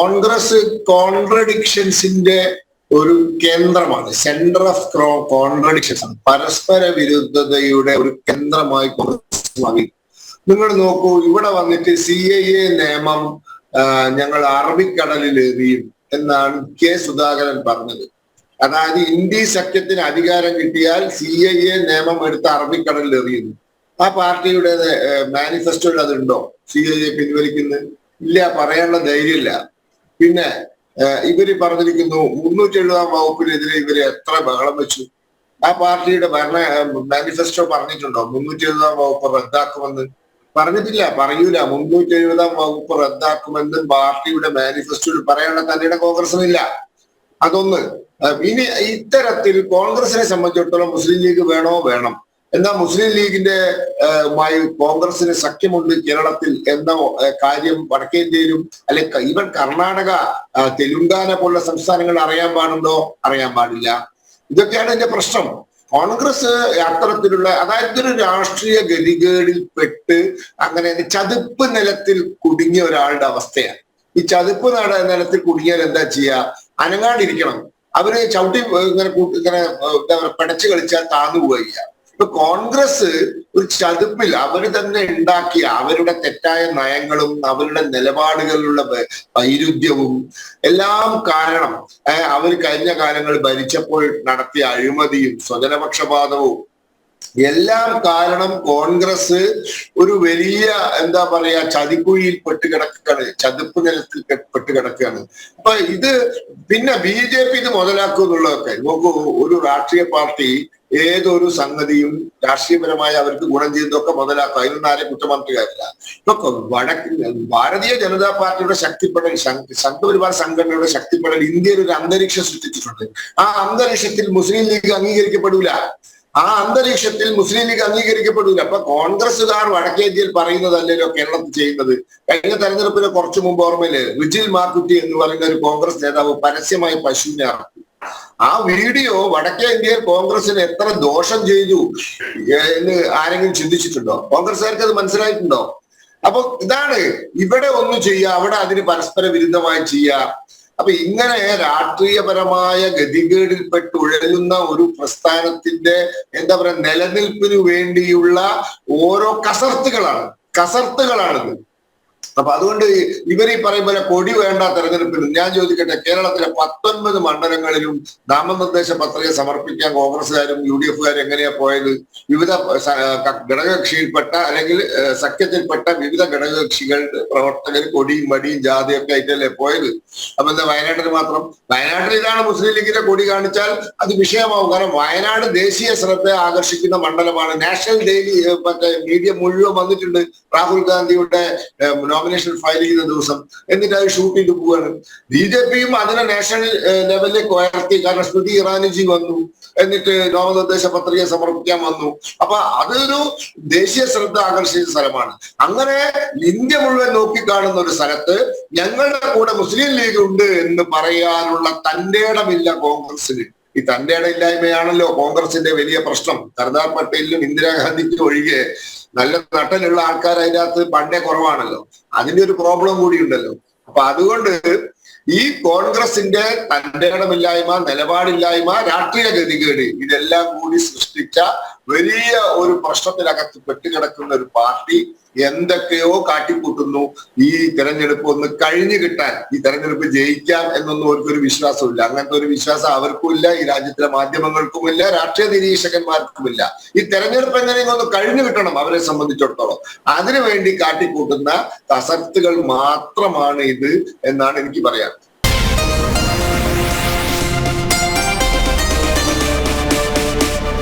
കോൺഗ്രസ് കോൺട്രഡിക്ഷൻസിന്റെ ഒരു കേന്ദ്രമാണ്. Centre of contradictions ആണ്. പരസ്പര വിരുദ്ധതയുടെ ഒരു കേന്ദ്രമായി കോൺഗ്രസ് മാറി. നിങ്ങൾ നോക്കൂ, ഇവിടെ വന്നിട്ട് CAA നിയമം ഞങ്ങൾ അറബിക്കടലിൽ എറിയും എന്നാണ് കെ സുധാകരൻ പറഞ്ഞത്. അതായത് ഇന്ത്യ സഖ്യത്തിന് അധികാരം കിട്ടിയാൽ CAA നിയമം എടുത്ത് അറബിക്കടലിൽ എറിയുന്നു. ആ പാർട്ടിയുടെ മാനിഫെസ്റ്റോയിൽ അതുണ്ടോ? CAA പിൻവലിക്കുന്നത് ഇല്ല, പറയാനുള്ള ധൈര്യമില്ല. പിന്നെ ഇവര് പറഞ്ഞിരിക്കുന്നു 370 വകുപ്പിനെതിരെ ഇവര് എത്ര ബഹളം വെച്ചു. ആ പാർട്ടിയുടെ മാനിഫെസ്റ്റോ പറഞ്ഞിട്ടുണ്ടോ 370 വകുപ്പ് റദ്ദാക്കുമെന്ന്? പറഞ്ഞിട്ടില്ല, പറയൂല. 370 വകുപ്പ് റദ്ദാക്കുമെന്ന് പാർട്ടിയുടെ മാനിഫെസ്റ്റോയിൽ പറയാനുള്ള തന്നെയുടെ കോൺഗ്രസിനില്ല. അതൊന്ന്. ഇനി ഇത്തരത്തിൽ കോൺഗ്രസിനെ സംബന്ധിച്ചിടത്തോളം മുസ്ലിം ലീഗ് വേണം. എന്നാൽ മുസ്ലിം ലീഗിന്റെ കോൺഗ്രസിന് സഖ്യമുണ്ട് കേരളത്തിൽ എന്ന കാര്യം വടക്കേന്ത്യയിലും അല്ലെ ഈവൻ കർണാടക, തെലുങ്കാന പോലുള്ള സംസ്ഥാനങ്ങൾ അറിയാൻ പാടുണ്ടോ? അറിയാൻ പാടില്ല. ഇതൊക്കെയാണ് എന്റെ പ്രശ്നം. കോൺഗ്രസ് അത്തരത്തിലുള്ള, അതായത് ഒരു രാഷ്ട്രീയ ഗതികേടിൽ പെട്ട് അങ്ങനെ ചതുപ്പ് നിലത്തിൽ കുടുങ്ങിയ ഒരാളുടെ അവസ്ഥയാണ്. ഈ ചതുപ്പ് നിലത്തിൽ കുടുങ്ങിയാൽ എന്താ ചെയ്യുക? അനങ്ങാണ്ടിരിക്കണം. അവര് ചവിട്ടി ഇങ്ങനെ പിടച്ചു കളിച്ചാൽ താന്നു പോവുക. ഇപ്പൊ കോൺഗ്രസ് ഒരു ചതുപ്പിൽ അവർ തന്നെ ഉണ്ടാക്കിയ അവരുടെ തെറ്റായ നയങ്ങളും അവരുടെ നിലപാടുകളിലുള്ള വൈരുദ്ധ്യവും എല്ലാം കാരണം അവർ കഴിഞ്ഞ കാലങ്ങൾ ഭരിച്ചപ്പോൾ നടത്തിയ അഴിമതിയും സ്വജനപക്ഷപാതവും എല്ലാം കാരണം കോൺഗ്രസ് ഒരു വലിയ എന്താ പറയാ ചതിക്കുഴിയിൽ പെട്ടുകിടക്കുകയാണ്, ചതുപ്പ് നിലത്തിൽ പെട്ടുകിടക്കുകയാണ്. അപ്പൊ ഇത് പിന്നെ BJP ഇത് മുതലാക്കും എന്നുള്ളതൊക്കെ നോക്കൂ. ഒരു രാഷ്ട്രീയ പാർട്ടി ഏതൊരു സംഗതിയും രാഷ്ട്രീയപരമായി അവർക്ക് ഗുണം ചെയ്യുന്നതൊക്കെ മുതലാക്കും. അതിനൊന്നും ആരെയും കുറ്റം പറഞ്ഞിട്ട് കാര്യമില്ല. ഇപ്പൊ ഭാരതീയ ജനതാ പാർട്ടിയുടെ ശക്തിപ്പെടൽ, സംഘപരിവാർ സംഘടനയുടെ ശക്തിപ്പെടൽ ഇന്ത്യയിൽ ഒരു അന്തരീക്ഷം സൃഷ്ടിച്ചിട്ടുണ്ട്. ആ അന്തരീക്ഷത്തിൽ മുസ്ലിം ലീഗ് അംഗീകരിക്കപ്പെടൂല. അപ്പൊ കോൺഗ്രസുകാർ വടക്കേന്ത്യയിൽ പറയുന്നതല്ലല്ലോ കേരളത്തിൽ ചെയ്യുന്നത്. കഴിഞ്ഞ തെരഞ്ഞെടുപ്പിന് കുറച്ചു മുമ്പ് ഓർമ്മയില്ലേ, റിജിൽ മാക്കുറ്റി എന്ന് പറയുന്ന ഒരു കോൺഗ്രസ് നേതാവ് പരസ്യമായി പശുവിനെ ഇറക്കി. ആ വീഡിയോ വടക്കേ ഇന്ത്യയിൽ കോൺഗ്രസിന് എത്ര ദോഷം ചെയ്തു എന്ന് ആരെങ്കിലും ചിന്തിച്ചിട്ടുണ്ടോ? കോൺഗ്രസുകാർക്ക് അത് മനസ്സിലായിട്ടുണ്ടോ? അപ്പൊ ഇതാണ്, ഇവിടെ ഒന്ന് ചെയ്യുക, അവിടെ അതിന് പരസ്പര വിരുദ്ധമായി ചെയ്യുക. അപ്പൊ ഇങ്ങനെ രാഷ്ട്രീയപരമായ ഗതികേടിൽപ്പെട്ട് ഉഴലുന്ന ഒരു പ്രസ്ഥാനത്തിന്റെ എന്താ പറയുക നിലനിൽപ്പിന് വേണ്ടിയുള്ള ഓരോ കസർത്തുകളാണിത്. അപ്പൊ അതുകൊണ്ട് ഇവരീ പറയും പോലെ കൊടി വേണ്ട തെരഞ്ഞെടുപ്പിൽ ഞാൻ ചോദിക്കട്ടെ, കേരളത്തിലെ 19 മണ്ഡലങ്ങളിലും നാമനിർദ്ദേശ പത്രിക സമർപ്പിക്കാൻ കോൺഗ്രസ്സുകാരും UDFകാരും എങ്ങനെയാ പോയത്? വിവിധ ഘടകകക്ഷിയിൽപ്പെട്ട അല്ലെങ്കിൽ സഖ്യത്തിൽപ്പെട്ട വിവിധ ഘടകകക്ഷികൾ പ്രവർത്തകർ കൊടിയും മടിയും ജാതിയൊക്കെ ആയിട്ടല്ലേ പോയത്. അപ്പൊ എന്താ വയനാട്ടിൽ മാത്രം? വയനാട്ടിൽ ഇതാണ് മുസ്ലിം ലീഗിന്റെ കൊടി കാണിച്ചാൽ അത് വിഷയമാവും. കാരണം വയനാട് ദേശീയ ശ്രദ്ധ ആകർഷിക്കുന്ന മണ്ഡലമാണ്. നാഷണൽ ഡെയിലി മീഡിയ മുഴുവൻ വന്നിട്ടുണ്ട് രാഹുൽ ഗാന്ധിയുടെ നോമിനേഷൻ ഫയൽ ചെയ്യുന്ന ദിവസം. എന്നിട്ട് അത് ഷൂട്ട് ചെയ്ത് പോവാണ്. BJPയും അതിനെ നാഷണൽ ലെവലിലേക്ക് ഉയർത്തി. കാരണം സ്മൃതി ഇറാനിജി വന്നു, എന്നിട്ട് നാമനിർദ്ദേശ പത്രിക സമർപ്പിക്കാൻ വന്നു. അപ്പൊ അതൊരു ദേശീയ ശ്രദ്ധ ആകർഷിച്ച സ്ഥലമാണ്. അങ്ങനെ ഇന്ത്യ മുഴുവൻ നോക്കിക്കാണുന്ന ഒരു സ്ഥലത്ത് ഞങ്ങളുടെ കൂടെ മുസ്ലിം ലീഗ് ഉണ്ട് എന്ന് പറയാനുള്ള തന്റെ ഇടമില്ല കോൺഗ്രസിന്. ഈ തന്റെ ഇടമില്ലായ്മയാണല്ലോ കോൺഗ്രസിന്റെ വലിയ പ്രശ്നം. സർദാർ പട്ടേലിനും ഇന്ദിരാഗാന്ധിക്കും ഒഴികെ നല്ല നട്ടലുള്ള ആൾക്കാർ അതിനകത്ത് പണ്ടേ കുറവാണല്ലോ. അതിന്റെ ഒരു പ്രോബ്ലം കൂടി ഉണ്ടല്ലോ. അപ്പൊ അതുകൊണ്ട് ഈ കോൺഗ്രസിന്റെ തന്റെ ഇടമില്ലായ്മ, നിലപാടില്ലായ്മ, രാഷ്ട്രീയ ഗതികേട് ഇതെല്ലാം കൂടി സൃഷ്ടിച്ച വലിയ ഒരു പ്രശ്നത്തിനകത്ത് പെട്ടുകിടക്കുന്ന ഒരു പാർട്ടി എന്തൊക്കെയോ കാട്ടിക്കൂട്ടുന്നു. ഈ തെരഞ്ഞെടുപ്പ് ഒന്ന് കഴിഞ്ഞു കിട്ടാൻ, ഈ തെരഞ്ഞെടുപ്പ് ജയിക്കാം എന്നൊന്നും അവർക്കൊരു വിശ്വാസമില്ല. അങ്ങനത്തെ ഒരു വിശ്വാസം അവർക്കുമില്ല, ഈ രാജ്യത്തിലെ മാധ്യമങ്ങൾക്കുമില്ല, രാഷ്ട്രീയ നിരീക്ഷകന്മാർക്കുമില്ല. ഈ തെരഞ്ഞെടുപ്പ് എങ്ങനെയെങ്കിലും ഒന്ന് കഴിഞ്ഞു കിട്ടണം അവരെ സംബന്ധിച്ചിടത്തോളം. അതിനുവേണ്ടി കാട്ടിക്കൂട്ടുന്ന കസർത്തുകൾ മാത്രമാണ് ഇത് എന്നാണ് എനിക്ക് പറയാൻ.